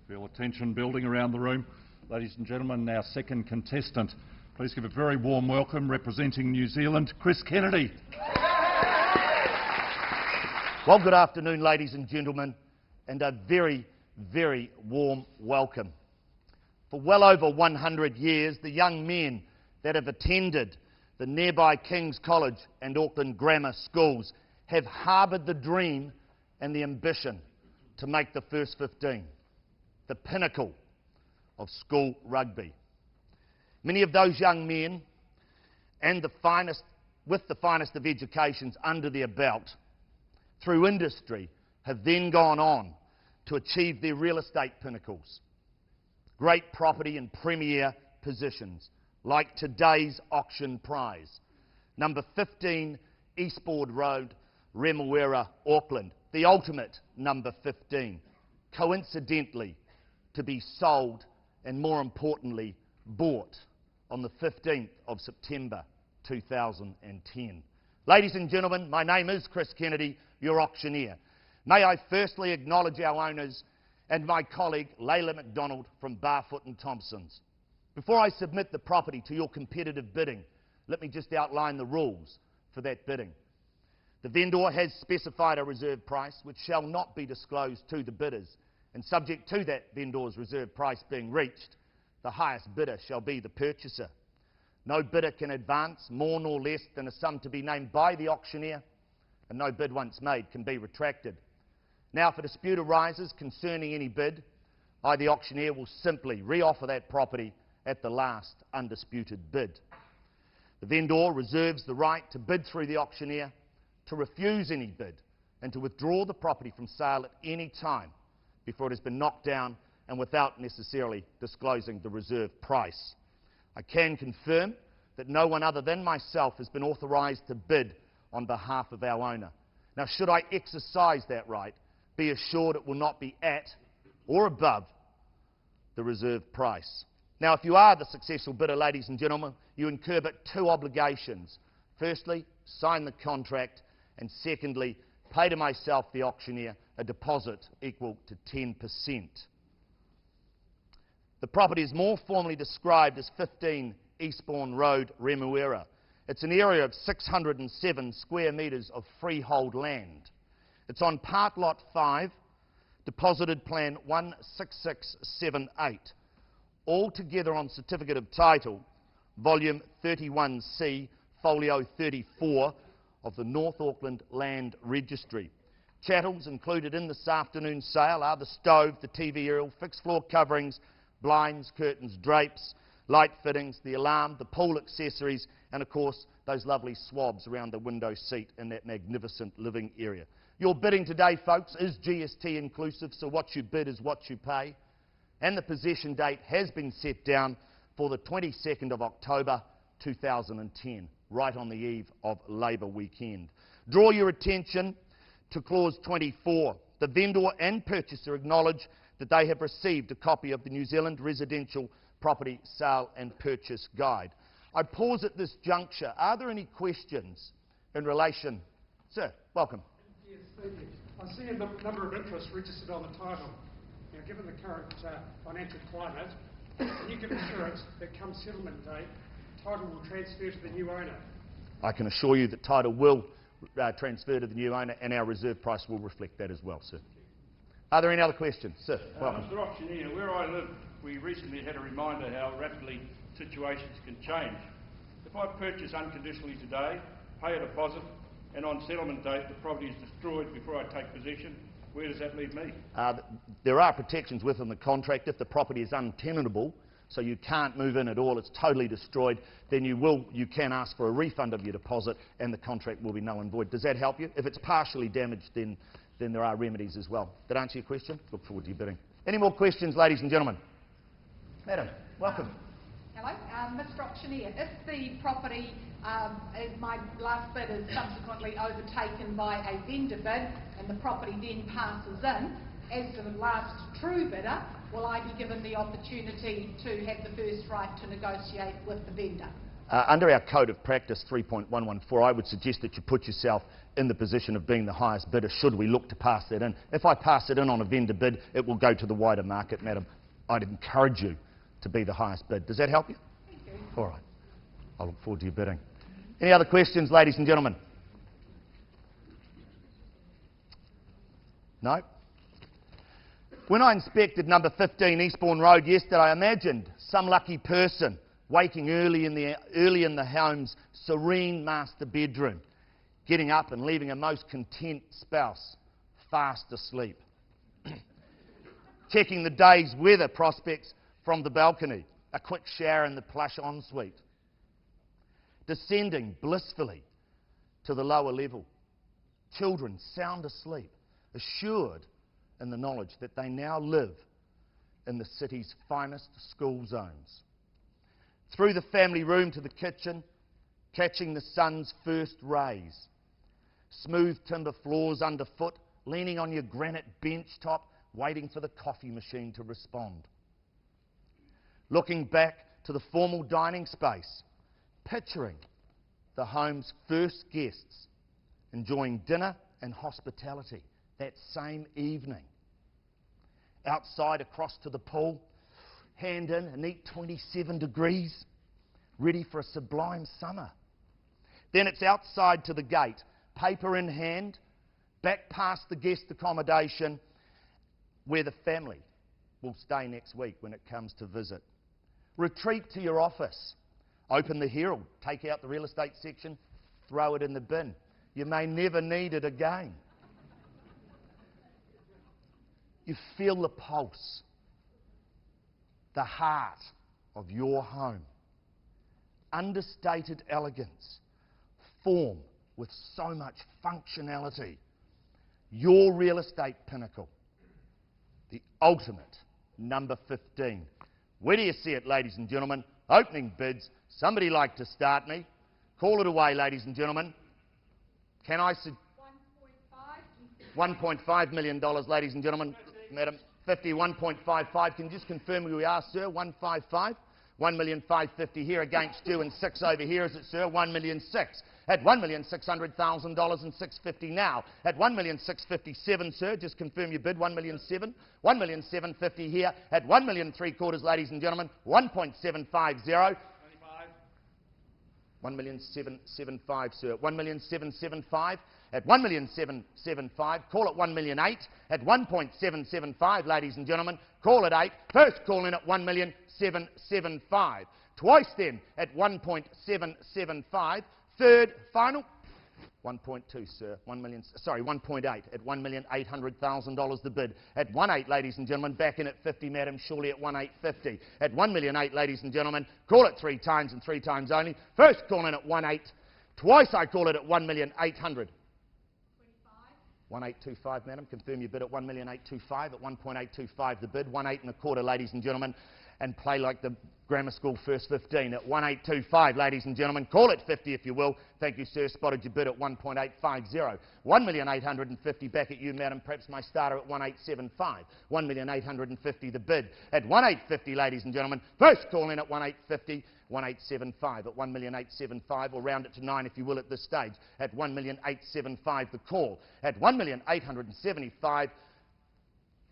Feel attention building around the room. Ladies and gentlemen, our second contestant. Please give a very warm welcome, representing New Zealand, Chris Kennedy. Well, good afternoon, ladies and gentlemen, and a very, very warm welcome. For well over 100 years, the young men that have attended the nearby King's College and Auckland Grammar Schools have harboured the dream and the ambition to make the first 15, the pinnacle of school rugby. Many of those young men, and with the finest of educations under their belt, through industry, have then gone on to achieve their real estate pinnacles. Great property and premier positions, like today's auction prize. Number 15 Eastbourne Road, Remuera, Auckland. The ultimate number 15. Coincidentally, to be sold and, more importantly, bought on the 15th of September 2010. Ladies and gentlemen, my name is Chris Kennedy, your auctioneer. May I firstly acknowledge our owners and my colleague Layla McDonald from Barfoot and Thompson's. Before I submit the property to your competitive bidding, let me just outline the rules for that bidding. The vendor has specified a reserve price which shall not be disclosed to the bidders, and subject to that vendor's reserve price being reached, the highest bidder shall be the purchaser. No bidder can advance more nor less than a sum to be named by the auctioneer, and no bid once made can be retracted. Now, if a dispute arises concerning any bid, I, the auctioneer, will simply reoffer that property at the last undisputed bid. The vendor reserves the right to bid through the auctioneer, to refuse any bid, and to withdraw the property from sale at any time before it has been knocked down and without necessarily disclosing the reserve price. I can confirm that no one other than myself has been authorised to bid on behalf of our owner. Now, should I exercise that right, be assured it will not be at or above the reserve price. Now, if you are the successful bidder, ladies and gentlemen, you incur but two obligations. Firstly, sign the contract, and secondly, pay to myself, the auctioneer, a deposit equal to 10%. The property is more formally described as 15 Eastbourne Road, Remuera. It's an area of 607 square metres of freehold land. It's on Part Lot 5, Deposited Plan 16678, altogether on Certificate of Title, Volume 31C, Folio 34 of the North Auckland Land Registry. Chattels included in this afternoon's sale are the stove, the TV aerial, fixed floor coverings, blinds, curtains, drapes, light fittings, the alarm, the pool accessories, and of course those lovely swabs around the window seat in that magnificent living area. Your bidding today, folks, is GST inclusive, so what you bid is what you pay. And the possession date has been set down for the 22nd of October 2010, right on the eve of Labour weekend. Draw your attention to clause 24. The vendor and purchaser acknowledge that they have received a copy of the New Zealand Residential Property Sale and Purchase Guide. I pause at this juncture. Are there any questions in relation? Sir, welcome. Yes, thank you. I see a number of interests registered on the title. Now, given the current financial climate, can you give assurance that come settlement date, title will transfer to the new owner? I can assure you that title will transfer to the new owner, and our reserve price will reflect that as well, sir. Are there any other questions? Sir, welcome. Mr. Auctioneer, where I live, we recently had a reminder how rapidly situations can change. If I purchase unconditionally today, pay a deposit, and on settlement date the property is destroyed before I take possession, where does that leave me? There are protections within the contract. If the property is untenantable, so you can't move in at all, it's totally destroyed, then you can ask for a refund of your deposit and the contract will be null and void. Does that help you? If it's partially damaged, then there are remedies as well. Did that answer your question? Look forward to your bidding. Any more questions, ladies and gentlemen? Madam, welcome. Hello, Mr. Auctioneer. If the property, my last bid is subsequently overtaken by a vendor bid and the property then passes in, as to the last true bidder, will I be given the opportunity to have the first right to negotiate with the vendor? Under our Code of Practice 3.114, I would suggest that you put yourself in the position of being the highest bidder should we look to pass that in. If I pass it in on a vendor bid, it will go to the wider market, madam. I'd encourage you to be the highest bid. Does that help you? Thank you. All right. I look forward to your bidding. Any other questions, ladies and gentlemen? No? When I inspected number 15 Eastbourne Road yesterday, I imagined some lucky person waking early in the home's serene master bedroom, getting up and leaving a most content spouse fast asleep. Checking the day's weather prospects from the balcony, a quick shower in the plush ensuite. Descending blissfully to the lower level, children sound asleep, assured in the knowledge that they now live in the city's finest school zones. Through the family room to the kitchen, catching the sun's first rays. Smooth timber floors underfoot, leaning on your granite bench top, waiting for the coffee machine to respond. Looking back to the formal dining space, picturing the home's first guests, enjoying dinner and hospitality that same evening. Outside across to the pool, hand in a neat 27 degrees, ready for a sublime summer. Then it's outside to the gate, paper in hand, back past the guest accommodation where the family will stay next week when it comes to visit. Retreat to your office, open the Herald, take out the real estate section, throw it in the bin. You may never need it again. You feel the pulse, the heart of your home. Understated elegance, form with so much functionality. Your real estate pinnacle, the ultimate number 15. Where do you see it, ladies and gentlemen? Opening bids. Somebody like to start me. Call it away, ladies and gentlemen. Can I... $1.5 million, ladies and gentlemen. Madam, 51.55. Can you just confirm who we are, sir? 155. 1,550,000 here against you and 6 over here, is it, sir? 1,006,000. At $1,600,000 and 650 now. At 1,657,000, sir. Just confirm your bid. 1,007,000. 1,750,000 here. At 1,350,000, ladies and gentlemen. 1.750. 1,775,000, sir. 1,775,000. At 1,775,000, call it 1,008,000. At 1.775, ladies and gentlemen, call it 8. First call in at 1,775,000. Twice then at 1.775. Third, final, 1.2, sir. 1.8 at $1,800,000 the bid. At 1.8, ladies and gentlemen, back in at 50, madam, surely at 1.850. At 1,008,000, ladies and gentlemen, call it 3 times and 3 times only. First call in at 1.8. Twice I call it at 1,800,000. 1,825, madam. Confirm your bid at 1,825,000. At 1.825 the bid. 1.825, ladies and gentlemen. And play like the grammar school first 15 at 1.825, ladies and gentlemen. Call it 50 if you will. Thank you, sir. Spotted your bid at 1.850. 1,850,000 back at you, madam. Perhaps my starter at 1.875. 1,850,000 the bid. At 1.850, ladies and gentlemen. First call in at 1.850. 1.875 at 1,875,000, or round it to 9 if you will at this stage. At 1,875,000 the call. At 1,875,000,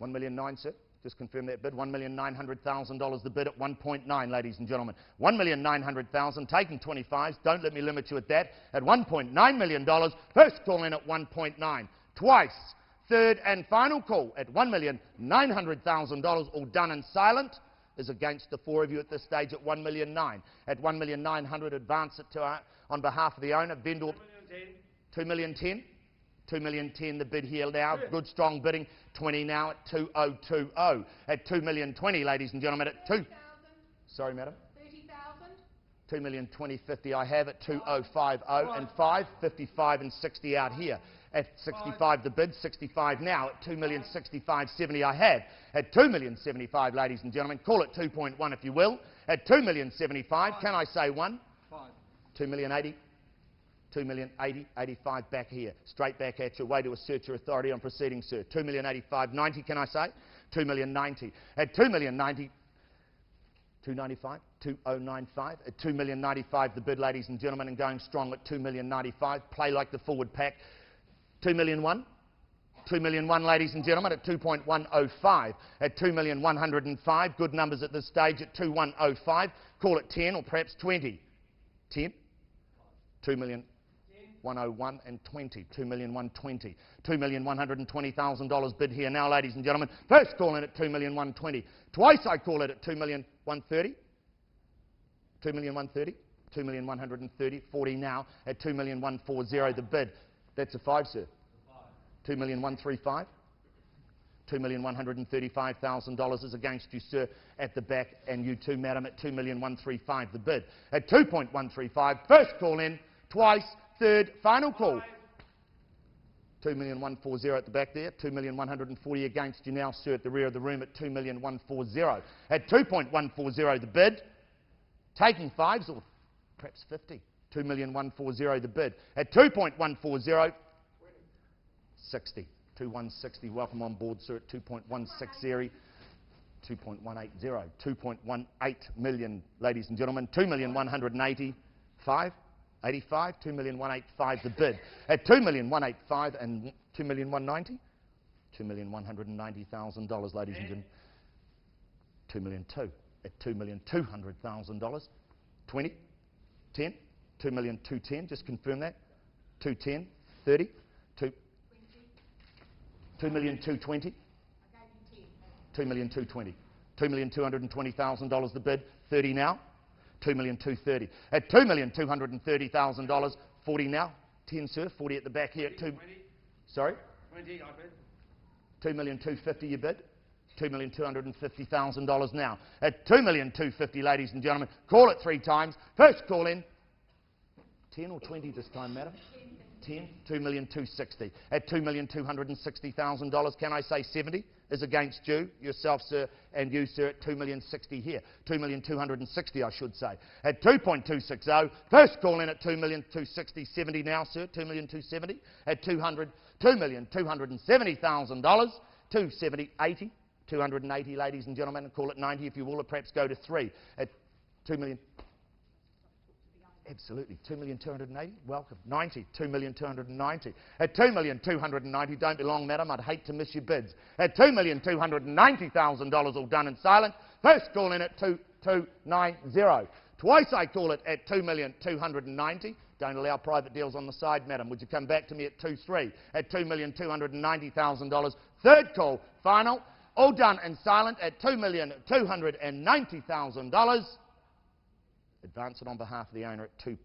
1,009,000, sir. Just confirm that bid. $1,900,000 the bid at 1.9, ladies and gentlemen. $1,900,000, taking 25s. Don't let me limit you at that. At $1.9 million, first call in at 1.9. Twice. Third and final call at $1,900,000, all done and silent, is against the 4 of you at this stage at $1,900,000. At $1,900,000, advance it to on behalf of the owner, vendor. $2,010,000. $2,010,000 the bid here now. Good strong bidding. 20 now at 2,020. At 2,020,000, ladies and gentlemen, at 2. Sorry, madam. 30,000. 2,020,50 I have at 2,050 and 5, 55 and 60 out here. At 65 the bid, 65 now at 2,065,70 I have. At 2,075,000, ladies and gentlemen, call it 2.1 if you will. At 2,075,000, can I say 1? 2,080,000. 2,080,000, 85 back here. Straight back at you. Way to assert your authority on proceeding, sir. 2,085,000, 90, can I say? 2,090,000. At 2,090,000, 295, 2095 at 2,095,000 the bid, ladies and gentlemen, and going strong at 2,095,000. Play like the forward pack. 2,001,000. 2,001,000, ladies and gentlemen, at 2.105 at 2,105,000. Good numbers at this stage at 2,105. Call it 10 or perhaps 20. 10. 2,101,000 and 20. 2,120,000. $2,120,000 bid here now, ladies and gentlemen. First call in at 2,120,000. Twice I call it at 2,130,000. 2,130,000. 2,130,000. 40 now at 2,140,000 the bid. That's a 5, sir. 2,135,000. $2,135,000 is against you, sir, at the back, and you too, madam, at 2,135,000 the bid. At 2.135, first call in, twice, third, final call. 2,140,000 at the back there, 2,140,000 against you now, sir, at the rear of the room at 2,140,000. At 2.140 the bid, taking 5s or perhaps 50. 2,140,000 the bid. At 2.140, 60. 2,160. Welcome on board, sir, at 2.160. 2.180. 2.18 million, ladies and gentlemen. 2,185,000. 85. 2,185,000 the bid. At 2,185,000 and 2,190. $2,190,000, ladies and gentlemen. 2,002,000 at $2,200,000. 20. 10. 2,210,000. Just confirm that. 210. 30. 2,220,000. 2,220,000. $2,220,000 the bid. 30 now. 2,230,000. At $2,230,000. 40 now. 10, sir. 40 at the back here. 2. Sorry. 20, I bid. 2,250,000 you bid. $2,250,000 now. At 2,250,000, ladies and gentlemen. Call it 3 times. First call in. 10 or 20 this time, madam? 10. 2,260,000. At $2,260,000, can I say 70 is against you, yourself, sir, and you, sir, at 2,060,000 here. 2,260,000, I should say. At 2.260, first call in at 2,260,000. 70 now, sir. 2,270,000. At $2,270,000. 270, 80. 280, ladies and gentlemen, and call it 90 if you will, or perhaps go to 3. At 2 million. Absolutely. 2,280,000. Welcome. 90. 2,290,000. At 2,290,000. Don't be long, madam. I'd hate to miss your bids. At $2,290,000, all done and silent. First call in at 2,290. Twice I call it at 2,290,000. Don't allow private deals on the side, madam. Would you come back to me at 2.3 at $2,290,000? Third call, final. All done and silent at $2,290,000. Advance it on behalf of the owner at 2.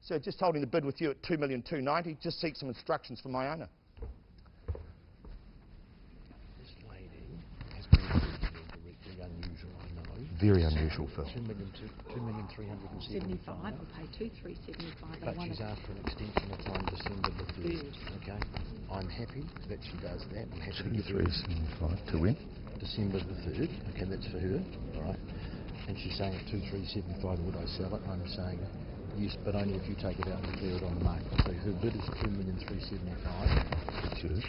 Sir, just holding the bid with you at $2,290,000. Just seek some instructions from my owner. This lady has been directly unusual, I know. Very unusual, Phil. 2,375,000. I'll pay 2,375. But she's after an extension of time December the 3rd. Okay, I'm happy that she does that. I'm happy to give her 2,375 to win. December the 3rd. Okay, that's for her. All right. And she's saying at 2,375 would I sell it? I'm saying yes, but only if you take it out and clear it on the market. So her bid is 2,375,000. Sure. You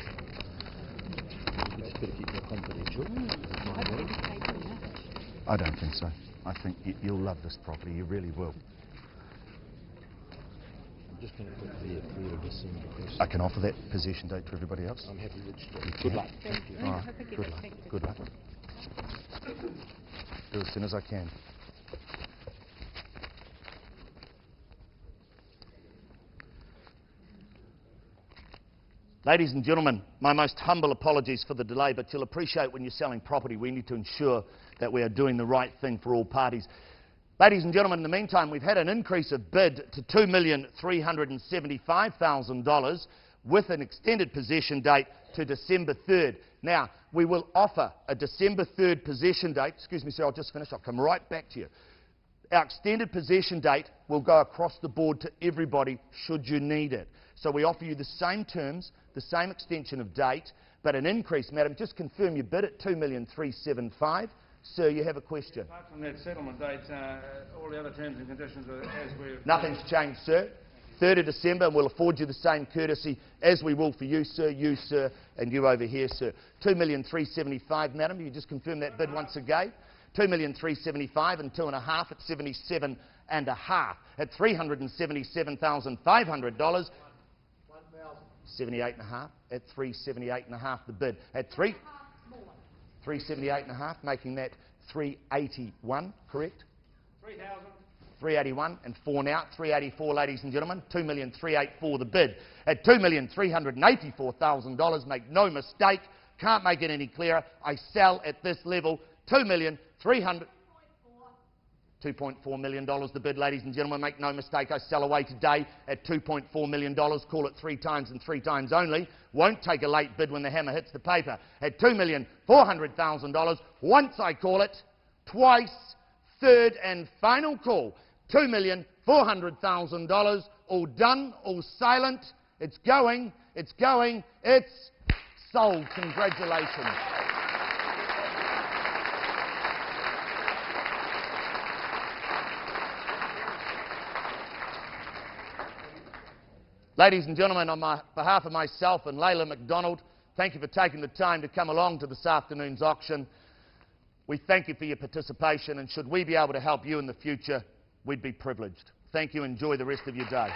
just better keep that confidential. I don't think so. I think you'll love this property. You really will. I'm just going to put clear to December. I can offer that possession date to everybody else. I'm happy with it. Good luck. Thank you. All right. Good luck. Good luck. Do as soon as I can. Ladies and gentlemen, my most humble apologies for the delay, but you'll appreciate when you're selling property, we need to ensure that we are doing the right thing for all parties. Ladies and gentlemen, in the meantime, we've had an increase of bid to $2,375,000 with an extended possession date to December 3rd. Now, we will offer a December 3rd possession date. Excuse me, sir, I'll just finish. I'll come right back to you. Our extended possession date will go across the board to everybody should you need it. So we offer you the same terms, the same extension of date, but an increase. Madam, just confirm your bid at $2,375,000. Sir, you have a question. Apart from that settlement date, all the other terms and conditions are as we've... Nothing's changed, sir. 3rd of December, and we'll afford you the same courtesy as we will for you, sir, and you over here, sir. 2,375,000, madam. You just confirm that bid once again. 2,375,000 and 2.5 at 77.5 at $377,500. 78.5 at 378.5 the bid. At 378.5, making that 381, correct? 381 and 4 now. 384, ladies and gentlemen. 2,384 the bid. At $2,384,000, make no mistake, can't make it any clearer. I sell at this level. $2.4 million the bid, ladies and gentlemen. Make no mistake, I sell away today at $2.4 million. Call it 3 times and 3 times only. Won't take a late bid when the hammer hits the paper. At $2,400,000. Once I call it, twice, third and final call. $2,400,000. All done, all silent. It's going, it's going, it's sold. Congratulations. Ladies and gentlemen, on behalf of myself and Layla McDonald, thank you for taking the time to come along to this afternoon's auction. We thank you for your participation, and should we be able to help you in the future, we'd be privileged. Thank you. Enjoy the rest of your day.